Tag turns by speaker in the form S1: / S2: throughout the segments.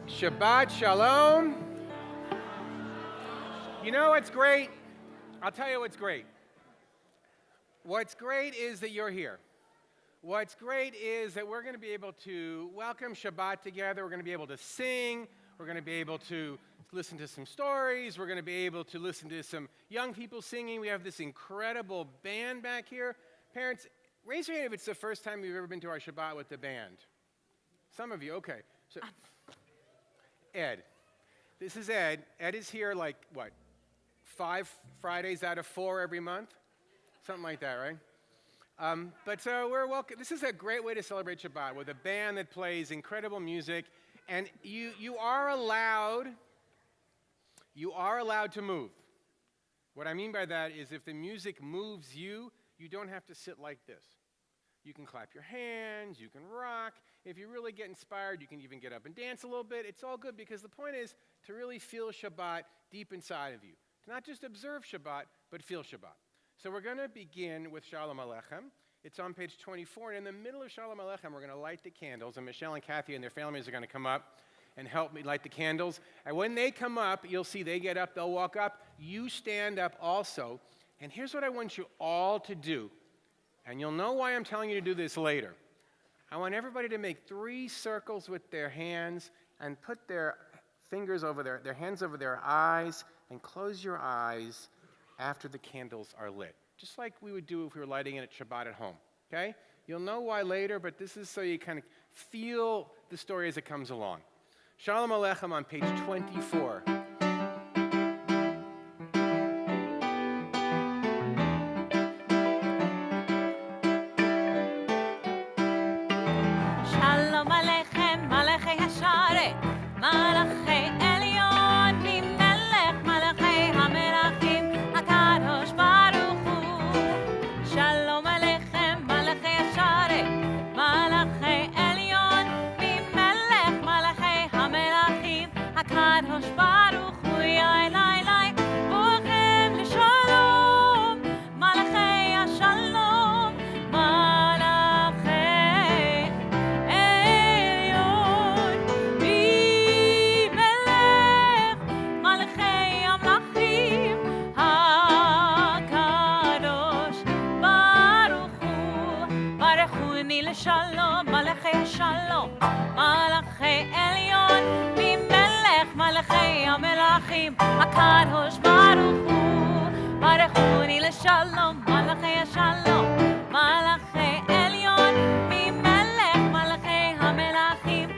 S1: Shabbat Shalom. You know what's great? I'll tell you what's great. What's great is that you're here. What's great is that we're going to be able to welcome Shabbat together. We're going to be able to sing. We're going to be able to listen to some stories. We're going to be able to listen to some young people singing. We have this incredible band back here. Parents, raise your hand if it's the first time you've ever been to our Shabbat with the band. Some of you, okay. So, Ed. This is Ed. Ed is here like, 5 Fridays out of 4 every month? Something like that, right? But we're welcome. This is a great way to celebrate Shabbat with a band that plays incredible music. And you are allowed to move. What I mean by that is if the music moves you, you don't have to sit like this. You can clap your hands, you can rock. If you really get inspired, you can even get up and dance a little bit. It's all good because the point is to really feel Shabbat deep inside of you. To not just observe Shabbat, but feel Shabbat. So we're going to begin with Shalom Aleichem. It's on page 24, and in the middle of Shalom Aleichem, we're going to light the candles, and Michelle and Kathy and their families are going to come up and help me light the candles. And when they come up, you'll see they get up, they'll walk up. You stand up also. And here's what I want you all to do. And you'll know why I'm telling you to do this later. I want everybody to make 3 circles with their hands and put their fingers over their hands over their eyes and close your eyes after the candles are lit. Just like we would do if we were lighting it at Shabbat at home, okay? You'll know why later, but this is so you kind of feel the story as it comes along. Shalom Aleichem on page 24.
S2: הקדוש ברוך הוא, ברכוני לשלום, מלאכי השלום, מלאכי עליון, ממלך מלאכי המלאכים, הקדוש ברוך הוא, יא לי, צאתכם לשלום, מלאכי השלום, מלאכי עליון, ממלך מלאכי המלאכים,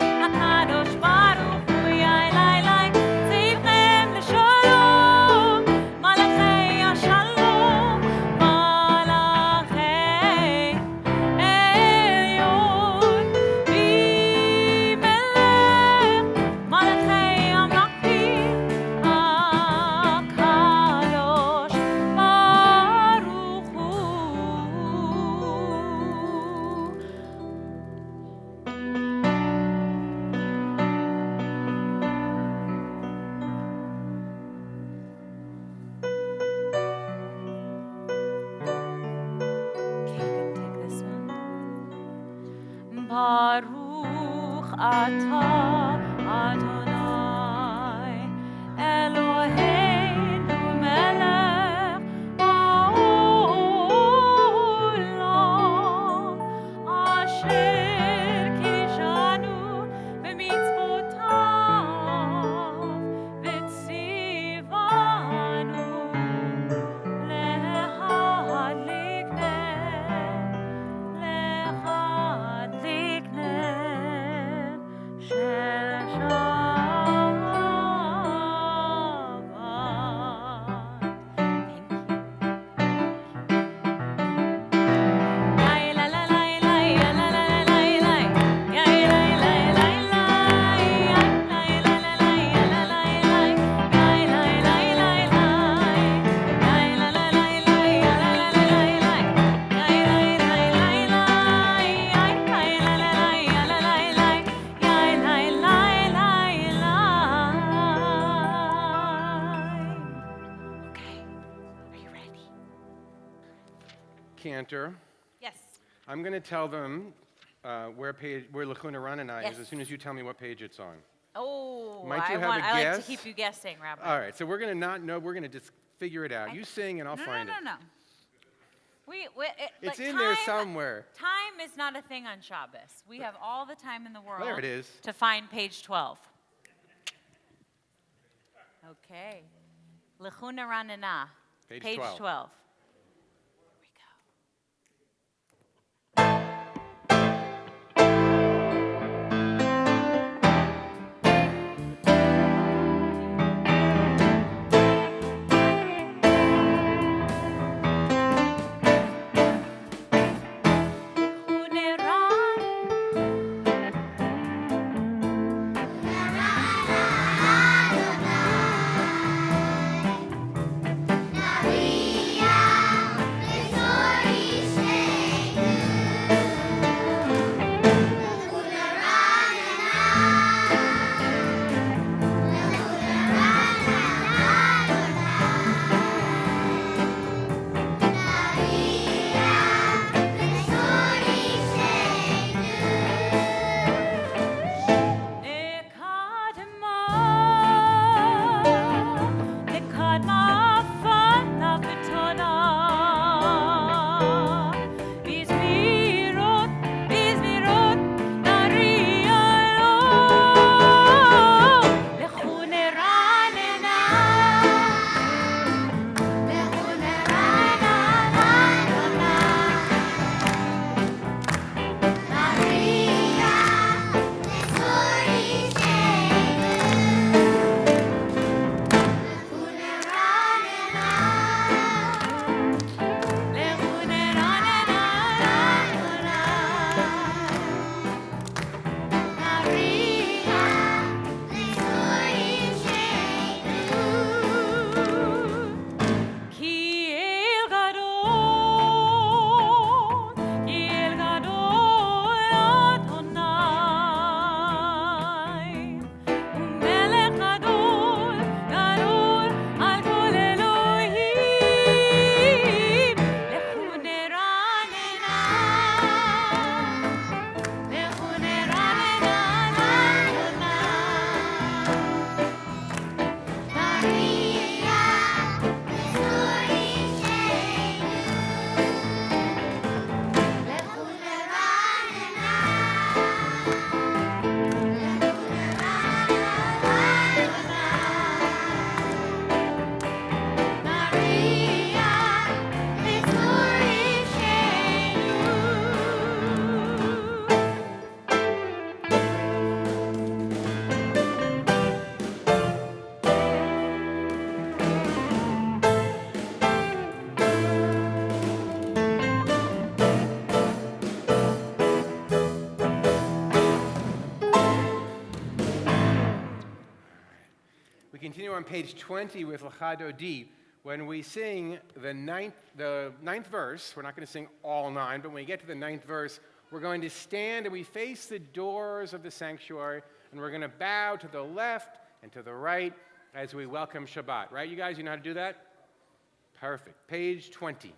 S2: Baruch atah Adonai Eloheinu melech haolam asher kishanu b'mitzvotav v'tzivanu lehadlik
S1: Cantor.
S3: Yes.
S1: I'm going to tell them where Lachuna Rananai
S3: Yes.
S1: is as soon as you tell me what page it's on.
S2: Oh,
S1: Might you have a
S2: I like to
S1: guess?
S2: keep you guessing, Rabbi.
S1: All right, so we're going to not know. We're going to just figure it out. You sing and I'll find it.
S2: No.
S1: It's in there somewhere.
S2: Time is not a thing on Shabbos. We have all the time in the world.
S1: There it is.
S2: To find page 12. Okay. Lechuna Ranana.
S1: Page 12.
S2: 12. Here we go.
S1: Continue on page 20 with L'chado D. When we sing the ninth verse, we're not going to sing all 9, but when we get to the 9th verse, we're going to stand and we face the doors of the sanctuary, and we're going to bow to the left and to the right as we welcome Shabbat. Right, you guys? You know how to do that? Perfect. Page 20.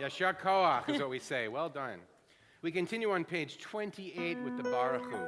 S1: Yashar koach is what we say. Well done. We continue on page 28 with the Baruch Hu.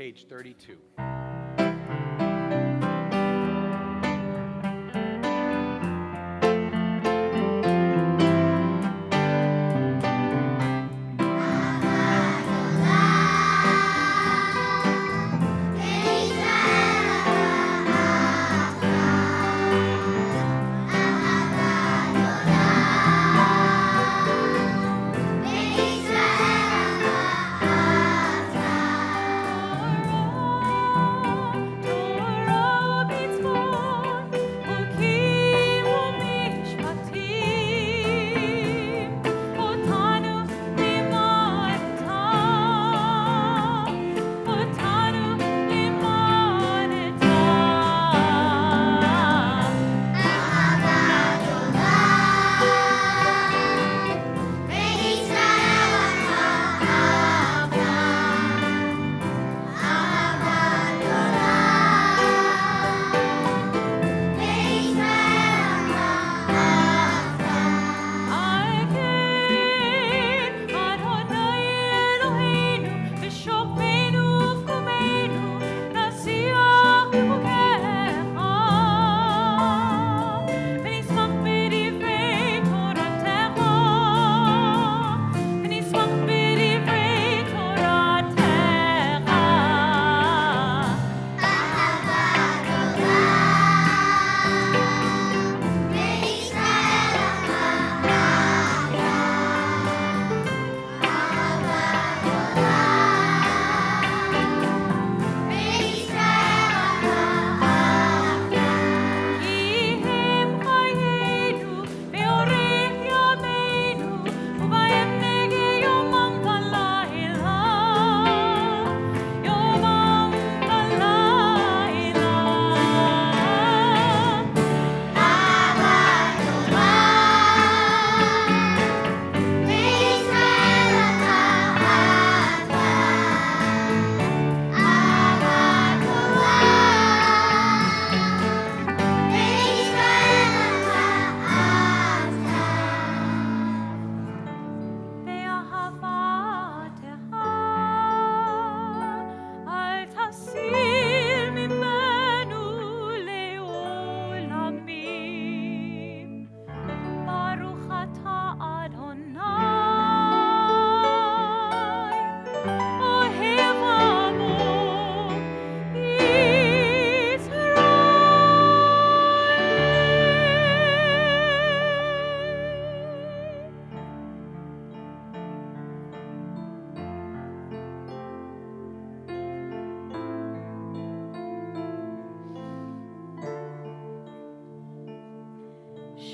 S1: Page 32.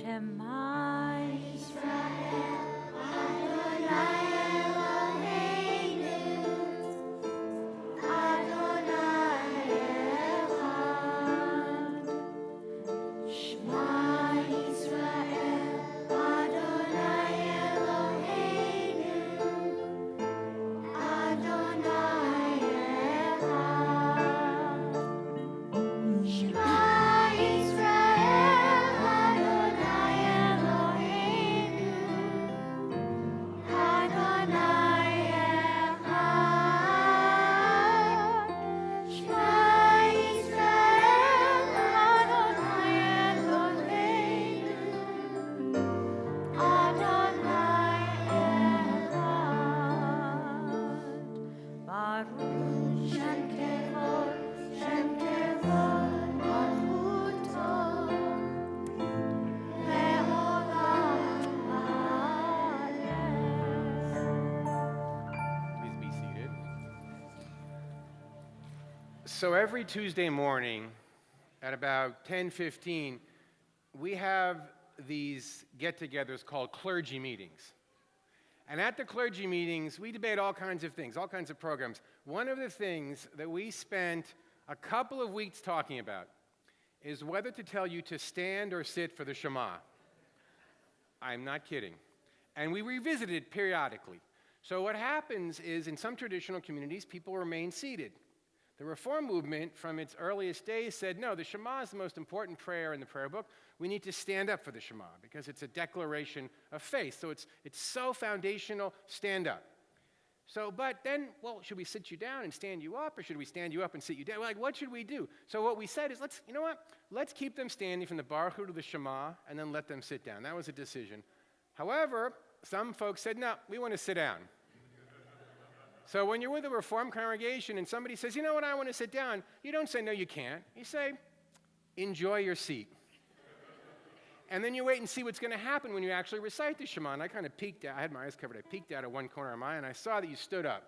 S2: Shema Yisrael.
S1: So every Tuesday morning at about 10:15, we have these get-togethers called clergy meetings. And at the clergy meetings, we debate all kinds of things, all kinds of programs. One of the things that we spent a couple of weeks talking about is whether to tell you to stand or sit for the Shema. I'm not kidding. And we revisit it periodically. So what happens is in some traditional communities, people remain seated. The Reform movement, from its earliest days, said, no, the Shema is the most important prayer in the prayer book. We need to stand up for the Shema because it's a declaration of faith. So it's so foundational, stand up. So, but then, well, should we sit you down and stand you up, or should we stand you up and sit you down? Like, what should we do? So what we said is, let's keep them standing from the Baruch Hu to the Shema, and then let them sit down. That was a decision. However, some folks said, no, we want to sit down. So when you're with a Reformed congregation and somebody says, you know what, I want to sit down, you don't say, no, you can't. You say, enjoy your seat. And then you wait and see what's going to happen when you actually recite the Shema. And I kind of peeked out. I had my eyes covered. I peeked out of one corner of my eye, and I saw that you stood up.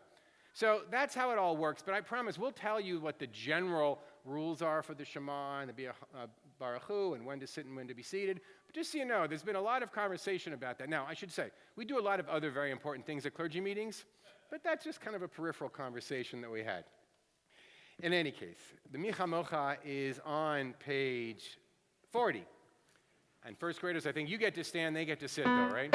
S1: So that's how it all works. But I promise we'll tell you what the general rules are for the Shema and the Baruch Hu and when to sit and when to be seated. But just so you know, there's been a lot of conversation about that. Now, I should say, we do a lot of other very important things at clergy meetings. But that's just kind of a peripheral conversation that we had. In any case, the Micha Mocha is on page 40. And first graders, I think you get to stand, they get to sit though, right?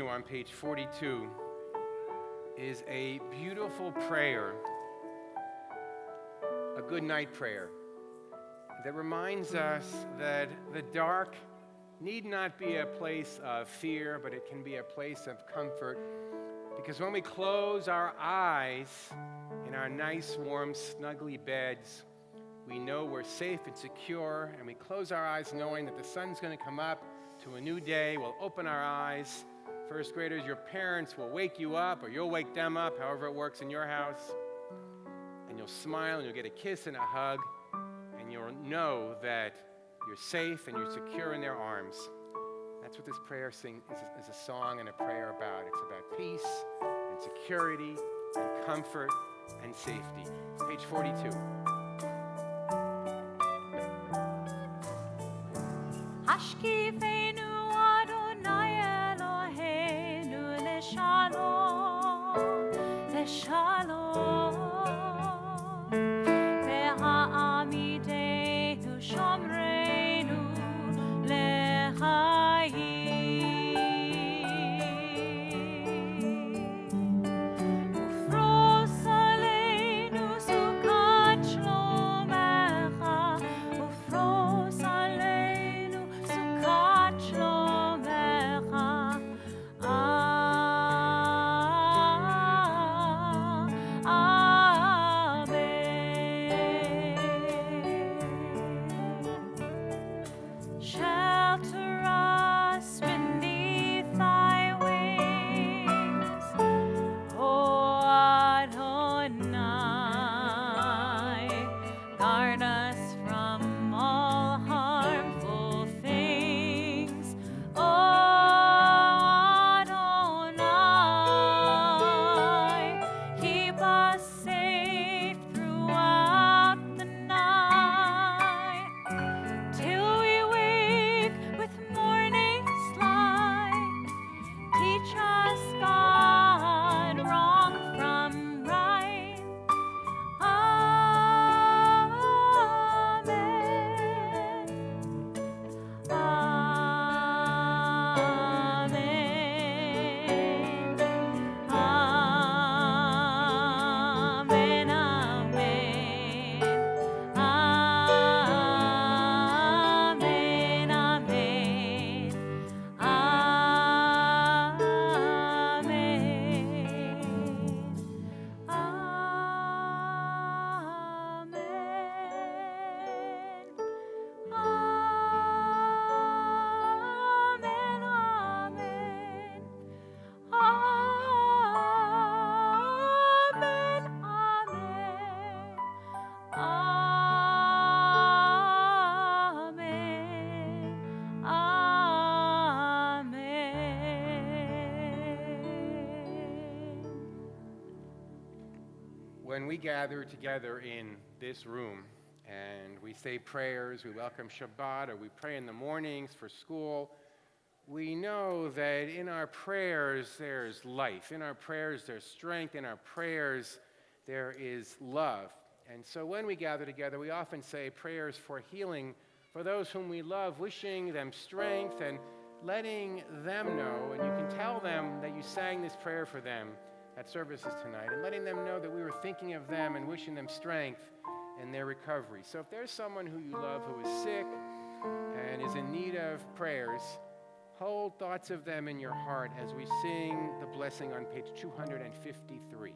S1: On page 42 is a beautiful prayer, a good night prayer that reminds us that the dark need not be a place of fear, but it can be a place of comfort, because when we close our eyes in our nice, warm, snuggly beds, we know we're safe and secure, and we close our eyes knowing that the sun's going to come up to a new day. We'll open our eyes. First graders, your parents will wake you up, or you'll wake them up, however it works in your house. And you'll smile, and you'll get a kiss and a hug, and you'll know that you're safe and you're secure in their arms. That's what this prayer is a song and a prayer about. It's about peace and security and comfort and safety. Page 42.
S2: Hashkifeinu Adonai Eloheinu leshalom, leshalom.
S1: when we gather together in this room and we say prayers, we welcome Shabbat, or we pray in the mornings for school, we know that in our prayers there's life. In our prayers there's strength. In our prayers there is love. And so when we gather together, we often say prayers for healing for those whom we love, wishing them strength and letting them know, and you can tell them that you sang this prayer for them at services tonight, and letting them know that we were thinking of them and wishing them strength in their recovery. So if there's someone who you love who is sick and is in need of prayers, hold thoughts of them in your heart as we sing the blessing on page 253.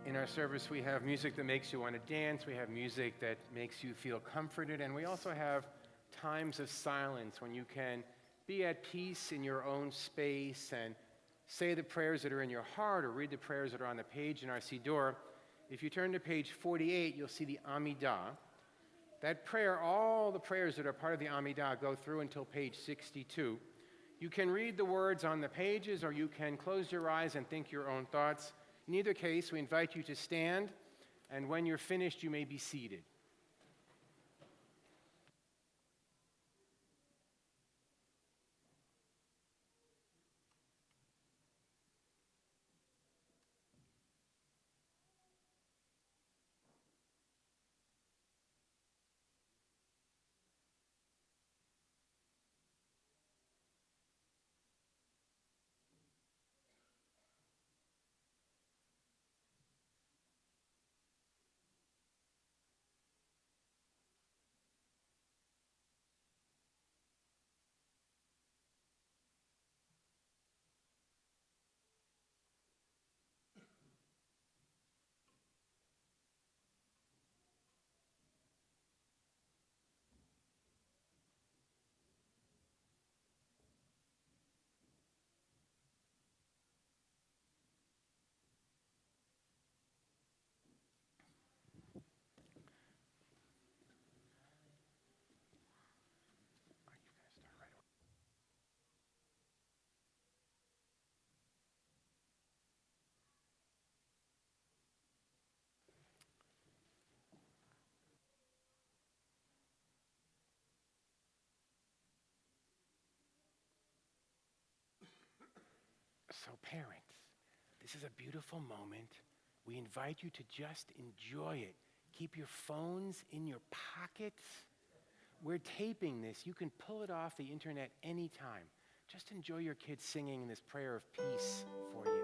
S1: In our service, we have music that makes you want to dance. We have music that makes you feel comforted. And we also have times of silence when you can be at peace in your own space and say the prayers that are in your heart or read the prayers that are on the page in our Siddur. If you turn to page 48, you'll see the Amidah. That prayer, all the prayers that are part of the Amidah go through until page 62. You can read the words on the pages, or you can close your eyes and think your own thoughts. In either case, we invite you to stand, and when you're finished, you may be seated. So parents, this is a beautiful moment. We invite you to just enjoy it. Keep your phones in your pockets. We're taping this. You can pull it off the internet anytime. Just enjoy your kids singing this prayer of peace for you.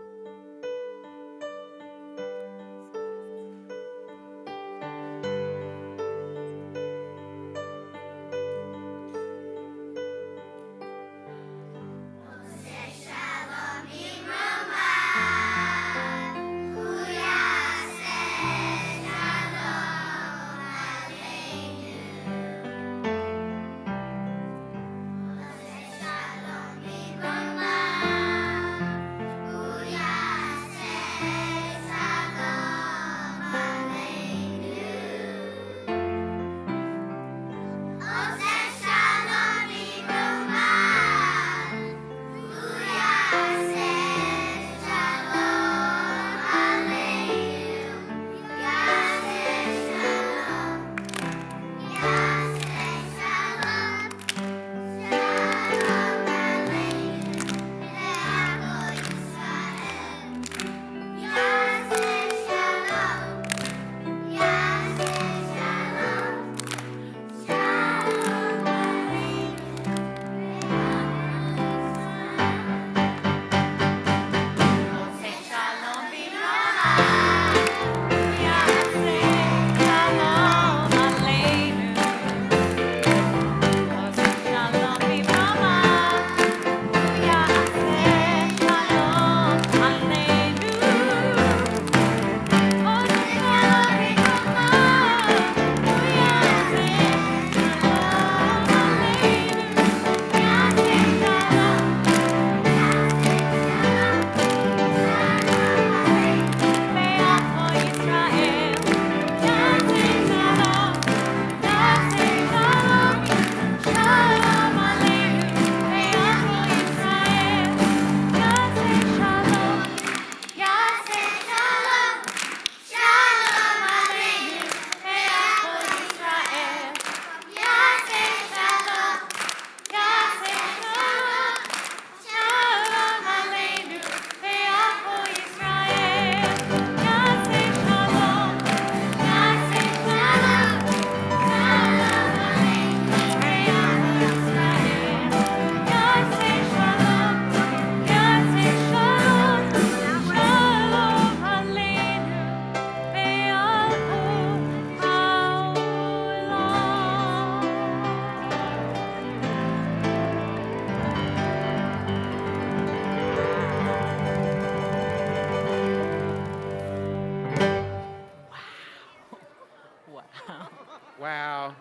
S1: Wow.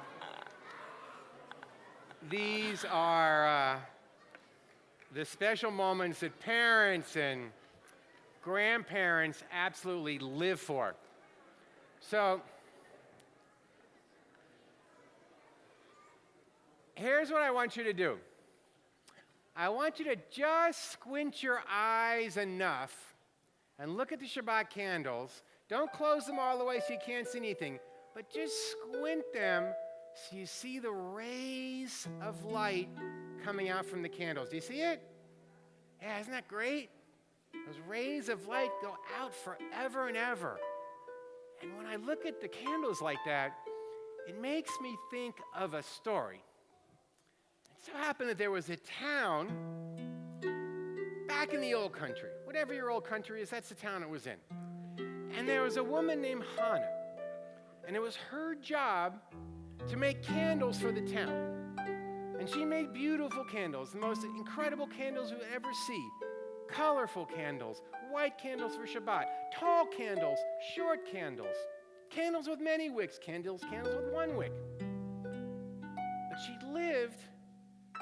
S1: These are the special moments that parents and grandparents absolutely live for. So, here's what I want you to do. I want you to just squint your eyes enough and look at the Shabbat candles. Don't close them all the way so you can't see anything, but just squint them so you see the rays of light coming out from the candles. Do you see it? Yeah, isn't that great? Those rays of light go out forever and ever. And when I look at the candles like that, it makes me think of a story. It so happened that there was a town back in the old country. Whatever your old country is, that's the town it was in. And there was a woman named Hannah. And it was her job to make candles for the town. And she made beautiful candles, the most incredible candles you would ever see. Colorful candles, white candles for Shabbat, tall candles, short candles, candles with many wicks, candles with one wick. But she lived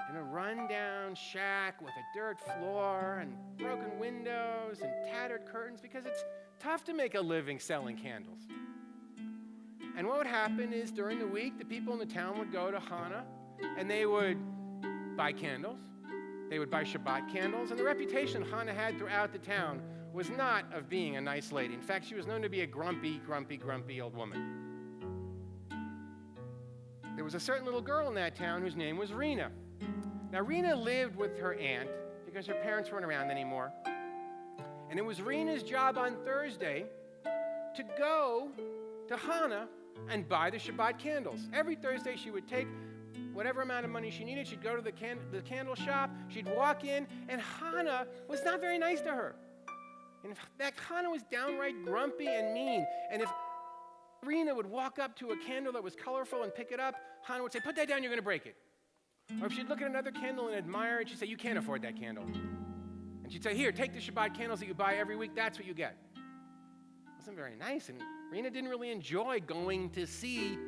S1: in a rundown shack with a dirt floor and broken windows and tattered curtains because it's tough to make a living selling candles. And what would happen is during the week, the people in the town would go to Hannah and they would buy candles. They would buy Shabbat candles, and the reputation Hannah had throughout the town was not of being a nice lady. In fact, she was known to be a grumpy old woman. There was a certain little girl in that town whose name was Rena. Now, Rena lived with her aunt because her parents weren't around anymore. And it was Rena's job on Thursday to go to Hannah and buy the Shabbat candles. Every Thursday, she would take whatever amount of money she needed. She'd go to the candle shop. She'd walk in, and Hannah was not very nice to her. In fact, Hannah was downright grumpy and mean. And if Rena would walk up to a candle that was colorful and pick it up, Hannah would say, "Put that down, you're going to break it." Or if she'd look at another candle and admire it, she'd say, "You can't afford that candle." And she'd say, "Here, take the Shabbat candles that you buy every week. That's what you get." It wasn't very nice, and Rena didn't really enjoy going to see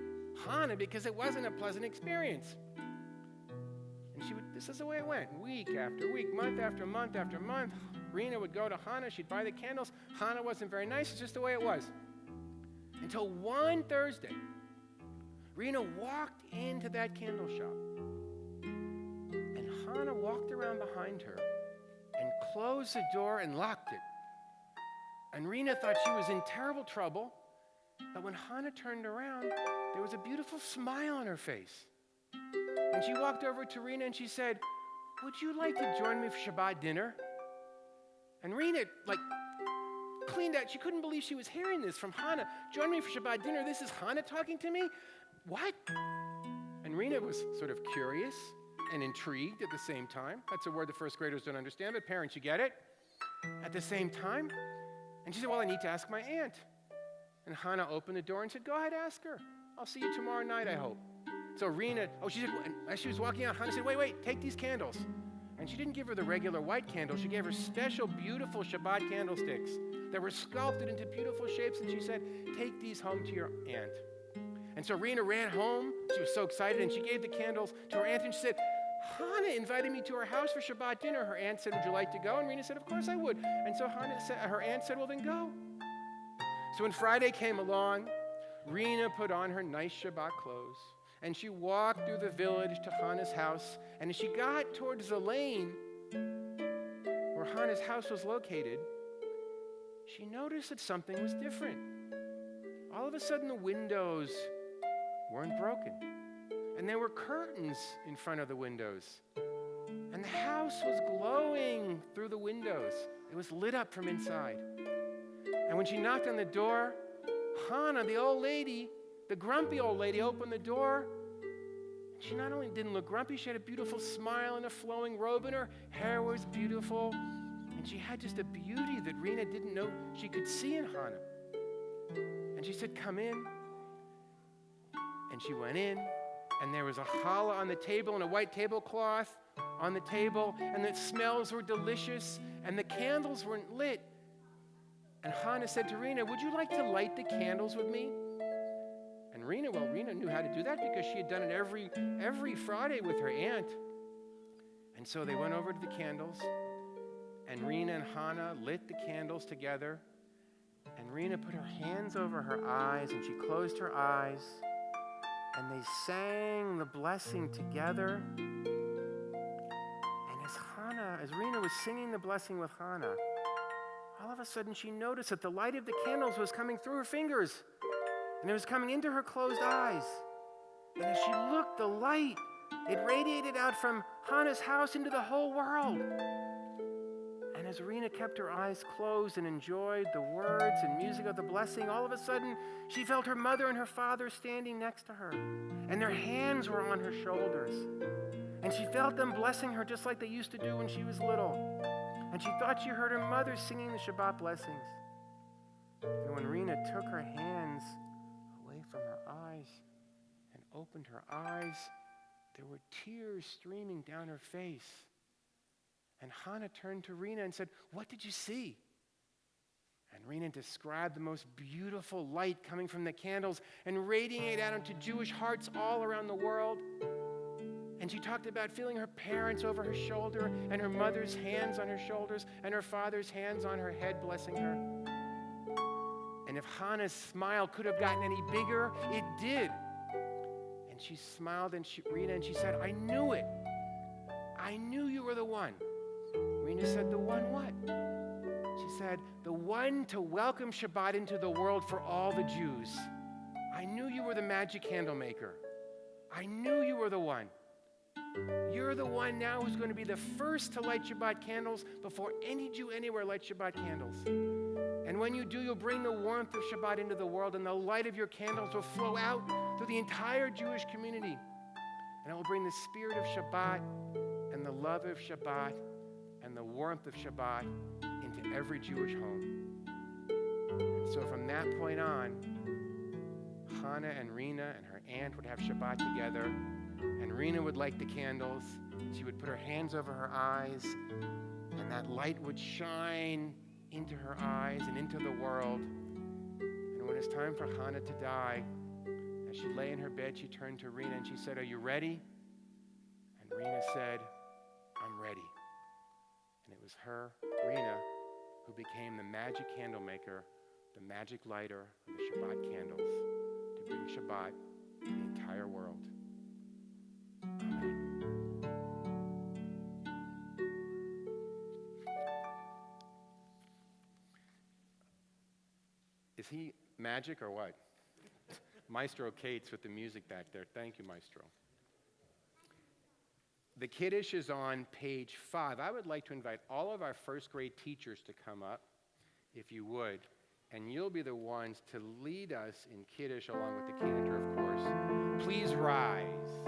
S1: Hannah because it wasn't a pleasant experience. And this is the way it went, week after week, month after month after month. Rena would go to Hannah, she'd buy the candles. Hannah wasn't very nice, it's just the way it was. Until one Thursday, Rena walked into that candle shop, and Hannah walked around behind her and closed the door and locked it. And Rena thought she was in terrible trouble, but when Hannah turned around, there was a beautiful smile on her face. And she walked over to Rena and she said, "Would you like to join me for Shabbat dinner?" And Rena, cleaned out. She couldn't believe she was hearing this from Hannah. "Join me for Shabbat dinner? This is Hannah talking to me? What?" And Rena was sort of curious and intrigued at the same time. That's a word the first graders don't understand, but parents, you get it. At the same time. And she said, "Well, I need to ask my aunt." And Hannah opened the door and said, "Go ahead, ask her. I'll see you tomorrow night, I hope." So Rena, she said, as she was walking out, Hannah said, wait, take these candles. And she didn't give her the regular white candles. She gave her special, beautiful Shabbat candlesticks that were sculpted into beautiful shapes. And she said, "Take these home to your aunt." And so Rena ran home. She was so excited. And she gave the candles to her aunt. And she said, "Hannah invited me to her house for Shabbat dinner." Her aunt said, "Would you like to go?" And Rena said, "Of course I would." And so her aunt said, "Well, then go." So when Friday came along, Rena put on her nice Shabbat clothes, and she walked through the village to Hannah's house. And as she got towards the lane where Hannah's house was located, she noticed that something was different. All of a sudden, the windows weren't broken, and there were curtains in front of the windows. And the house was glowing through the windows. It was lit up from inside. And when she knocked on the door, Hannah, the old lady, the grumpy old lady, opened the door. She not only didn't look grumpy, she had a beautiful smile and a flowing robe, and her hair was beautiful. And she had just a beauty that Rena didn't know she could see in Hannah. And she said, "Come in." And she went in, and there was a challah on the table and a white tablecloth on the table, and the smells were delicious, and the candles weren't lit. And Hannah said to Rena, "Would you like to light the candles with me?" And Rena knew how to do that because she had done it every Friday with her aunt. And so they went over to the candles, and Rena and Hannah lit the candles together. And Rena put her hands over her eyes, and she closed her eyes, and they sang the blessing together. And as Rena was singing the blessing with Hannah, all of a sudden she noticed that the light of the candles was coming through her fingers, and it was coming into her closed eyes. And as she looked, the light, it radiated out from Hannah's house into the whole world. And as Rena kept her eyes closed and enjoyed the words and music of the blessing, all of a sudden she felt her mother and her father standing next to her, and their hands were on her shoulders. And she felt them blessing her just like they used to do when she was little. And she thought she heard her mother singing the Shabbat blessings. And when Rena took her hands away from her eyes and opened her eyes, there were tears streaming down her face. And Hannah turned to Rena and said, "What did you see?" And Rena described the most beautiful light coming from the candles and radiating out into Jewish hearts all around the world. And she talked about feeling her parents over her shoulder and her mother's hands on her shoulders and her father's hands on her head blessing her. And if Hannah's smile could have gotten any bigger, it did. And she smiled and Rena, and she said, "I knew it. I knew you were the one." Rena said, "The one what?" She said, "The one to welcome Shabbat into the world for all the Jews. I knew you were the magic candle maker. I knew you were the one. You're the one now who's going to be the first to light Shabbat candles before any Jew anywhere lights Shabbat candles. And when you do, you'll bring the warmth of Shabbat into the world, and the light of your candles will flow out through the entire Jewish community. And it will bring the spirit of Shabbat and the love of Shabbat and the warmth of Shabbat into every Jewish home." And so from that point on, Hannah and Rena and her aunt would have Shabbat together. And Rena would light the candles. She would put her hands over her eyes, and that light would shine into her eyes and into the world. And when it's time for Hannah to die, as she lay in her bed, she turned to Rena and she said, "Are you ready?" And Rena said, "I'm ready." And it was her, Rena, who became the magic candle maker, the magic lighter of the Shabbat candles to bring Shabbat to the entire world. Amen. Is he magic or what? Maestro Cates with the music back there. Thank you, Maestro. The Kiddush is on page 5. I would like to invite all of our first grade teachers to come up, if you would, and you'll be the ones to lead us in Kiddush along with the Cantor, of course. Please rise.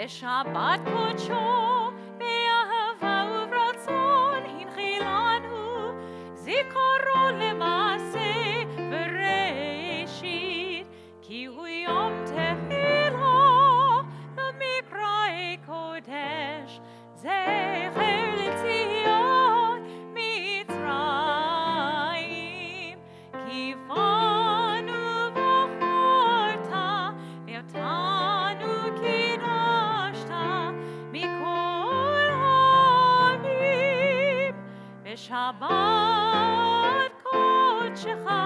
S2: Shabbat kodsho be'ahava uvratzon hinchilanu zikaro lemase v'reishit ki hu yom tehillah l'mikra'e kodesh zecher l'tzion mitzrayim ki fanu v'chorta v'yotanu Shabbat kodshecha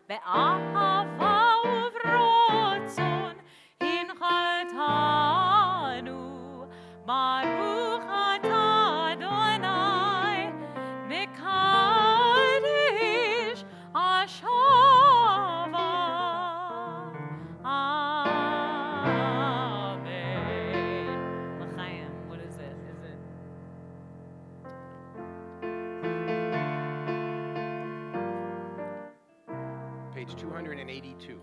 S2: be'ahava uvratzon hinchaltanu baruch atah Adonai mekadesh hashava. Amen. L'chaim. What is it? Is it?
S1: Page 282.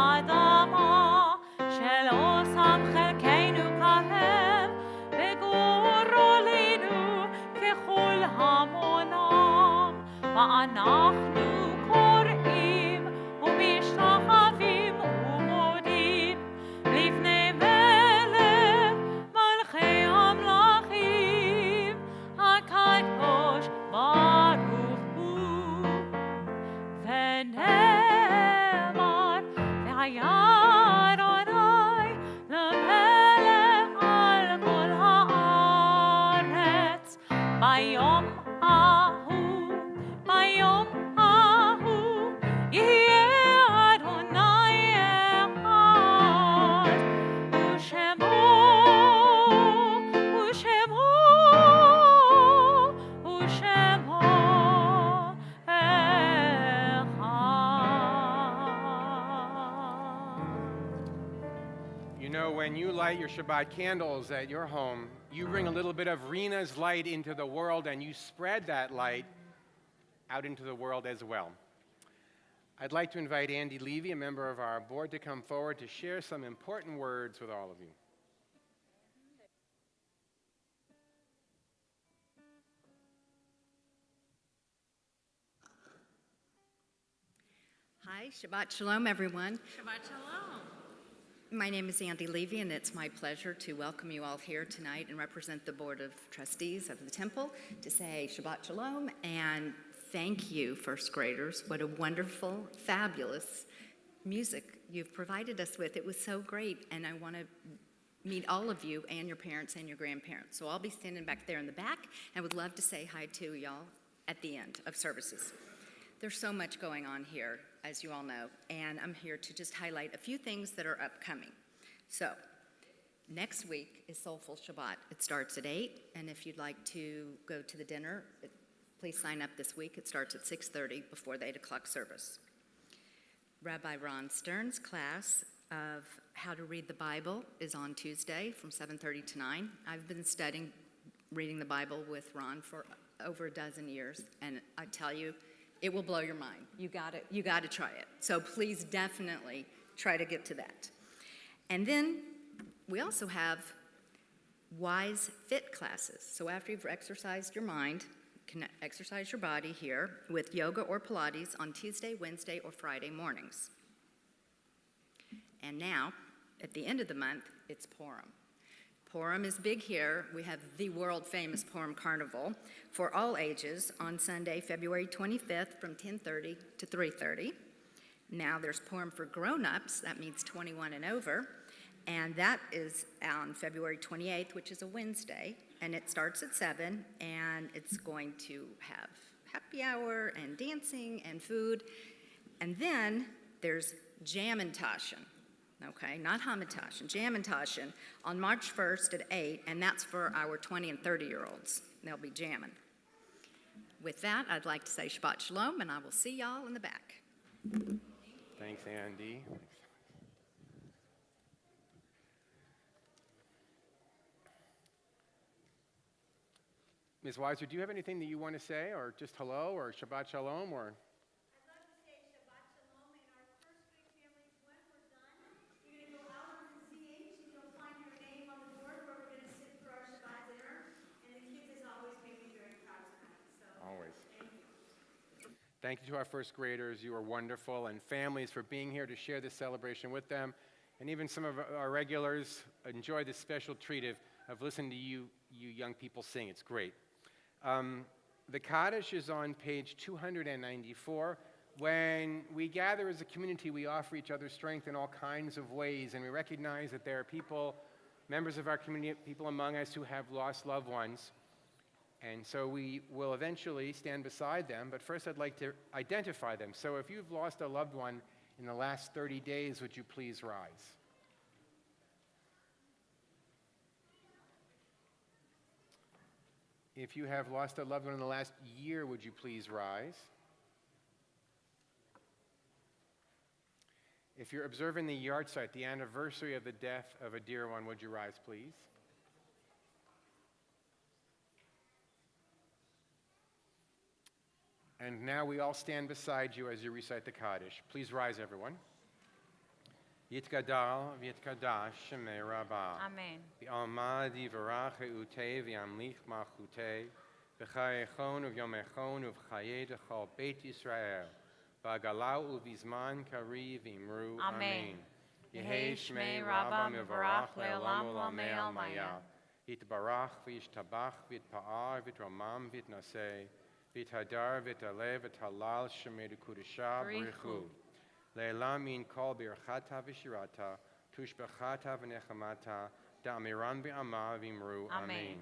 S2: האדמה, שלא שם חלקנו כהם, וגור עלינו ככל המונם, ואנחנו קוראים ומשתחווים ומודים לפני מלך מלכי המלכים, הקדוש ברוך הוא. ונאמר, והיה אדוני למלך על כל הארץ, ביום ההוא, ביום ההוא, יהיה אדוני אחד, ושמו, ושמו, ושמו אחד.
S1: You know, when you light your Shabbat candles at your home, you bring a little bit of Rena's light into the world and you spread that light out into the world as well. I'd like to invite Andy Levy, a member of our board, to come forward to share some important words with all of you.
S3: Hi, Shabbat Shalom, everyone.
S2: Shabbat Shalom.
S3: My name is Andy Levy, and it's my pleasure to welcome you all here tonight and represent the Board of Trustees of the Temple to say Shabbat Shalom and thank you, first graders. What a wonderful, fabulous music you've provided us with. It was so great, and I want to meet all of you and your parents and your grandparents. So I'll be standing back there in the back and would love to say hi to y'all at the end of services. There's so much going on here, as you all know, and I'm here to just highlight a few things that are upcoming. So, next week is Soulful Shabbat. It starts at 8, and if you'd like to go to the dinner, please sign up this week. It starts at 6:30 before the 8 o'clock service. Rabbi Ron Stern's class of how to read the Bible is on Tuesday from 7:30 to 9. I've been studying reading the Bible with Ron for over a dozen years, and I tell you, it will blow your mind. You got to try it. So please definitely try to get to that. And then we also have Wise Fit classes. So after you've exercised your mind, you can exercise your body here with yoga or Pilates on Tuesday, Wednesday, or Friday mornings. And now, at the end of the month, it's Purim. Purim is big here. We have the world-famous Purim Carnival for all ages on Sunday, February 25th from 10:30 to 3:30. Now there's Purim for grown-ups. That means 21 and over. And that is on February 28th, which is a Wednesday. And it starts at 7, and it's going to have happy hour and dancing and food. And then there's Jammintashen. Okay, not Hamantashen, Jammintashen on March 1st at 8, and that's for our 20 and 30-year-olds. They'll be jamming. With that, I'd like to say Shabbat Shalom, and I will see y'all in the back.
S1: Thanks, Andy. Ms. Weiser, do you have anything that you want to say, or just hello, or Shabbat Shalom, or?
S4: I'd love to say Shabbat Shalom, and our first grade families, when we're done, you're going to go out on the CH, and you'll find your name on the board where we're going to sit for our Shabbat dinner, and the kids, as always, make me very proud tonight. So,
S1: Always.
S4: thank you.
S1: Thank you to our first graders. You are wonderful, and families for being here to share this celebration with them. And even some of our regulars enjoy this special treat of listening to you young people sing. It's great. The Kaddish is on page 294. When we gather as a community, we offer each other strength in all kinds of ways, and we recognize that there are people, members of our community, people among us who have lost loved ones. And so we will eventually stand beside them, but first I'd like to identify them. So if you've lost a loved one in the last 30 days, would you please rise? If you have lost a loved one in the last year, would you please rise? If you're observing the yard site, the anniversary of the death of a dear one, would you rise, please? And now we all stand beside you as you recite the Kaddish. Please rise, everyone. Yitgadal v'yitkadash shemei Rabbi.
S2: Amen.
S1: V'almad yivarach e'utei v'yamlich malchutei v'chayechon u'vyomechon u'v'chayei d'chol Beit Yisrael v'agalau u'vizman kari v'imru.
S2: Amen.
S1: Yehei shmei Rabba mevarach le'olam u'lamei al-maya. Yitbarach v'yishtabach v'yitpa'ar v'yitramam v'yitnaseh v'yithadar v'yitalev v'yithalal shemei d'kudesha b'richu. Le'elam min kol birchata v'shirata tushbechata v'nechamata da'amiran v'ama v'imru. Amen.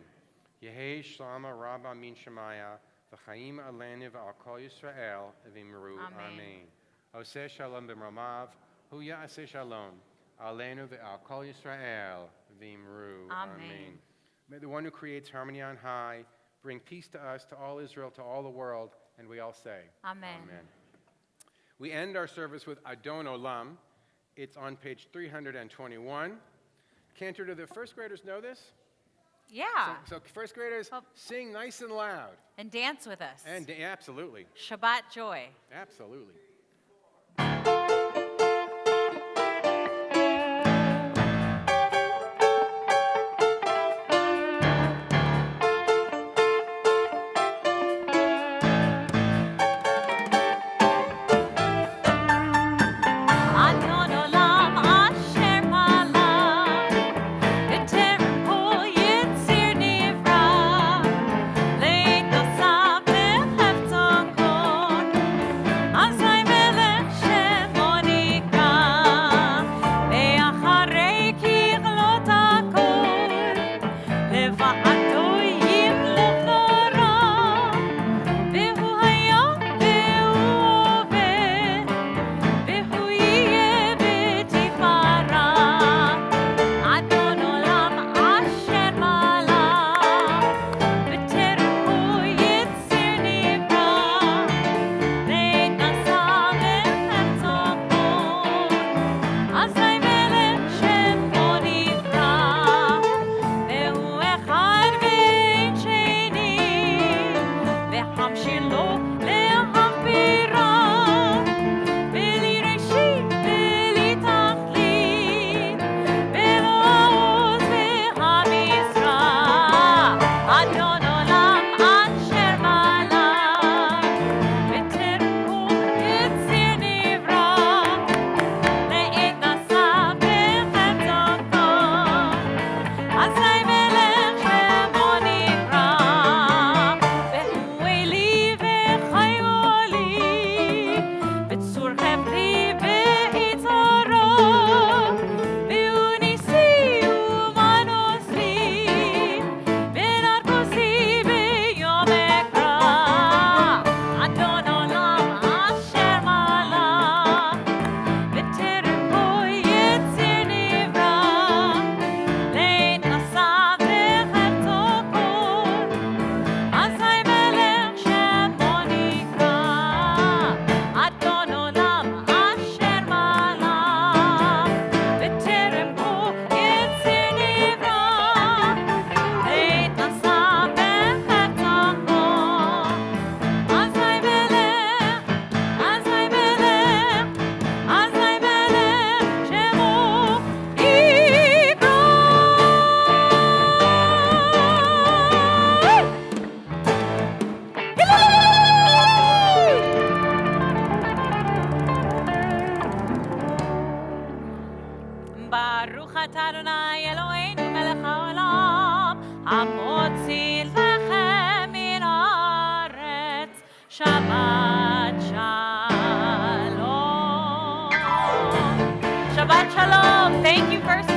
S1: Yehei shlama Rabba min shemaya v'chaim alenu v'al kol Yisrael v'imru. Amen. Oseh shalom b'mramav hu ya'aseh shalom alenu v'al kol Yisrael v'imru.
S2: Amen.
S1: May the one who creates harmony on high bring peace to us, to all Israel, to all the world, and we all say,
S2: Amen.
S1: Amen. We end our service with Adon Olam. It's on page 321. Cantor, do the first graders know this?
S2: Yeah.
S1: So first graders, sing nice and loud.
S2: And dance with us.
S1: And absolutely,
S2: Shabbat joy.
S1: absolutely.
S2: Adon olam asher malach, b'terem kol yitzir nivra, leit nosav lechefto kon, azay melech shemo nikra, ve'acharei kichlot hakol, leva'ato yimloch nora, ve'hu hayom ve'hu oved, ve'hu yeh b'tifara. Adon olam asher malach, b'terem kol yitzir nivra, leit nosav lechefto kon, azay melech shemo nikra, ve'hu echad ve'ein sheni, v'hamshir lo le'hachbira, ve'li reshit ve'li tachlit, ve'lo ha'oz ve'hamizra. Adon olam asher malach, b'terem kol yitzir nivra, leit nosav lechefto kon, azay melech shemo nikra, ve'hu eli ve'chayoli, b'tzur chefti ve'itzoro, ve'hu nisi u'manosli, ve'narkosi be'yom ekra. Adon olam asher malach, b'terem kol yitzir nivra, leit nosav lechefto kon, azay melech shemo nikra. Adon olam asher malach, b'terem kol yitzir nivra, leit nosav lechefto kon, azay melech shemo nikra. Baruch atah Adonai Eloheinu melech haolam, hamotzi lechem min haaretz. Shabbat shalom. Shabbat shalom. Thank you, First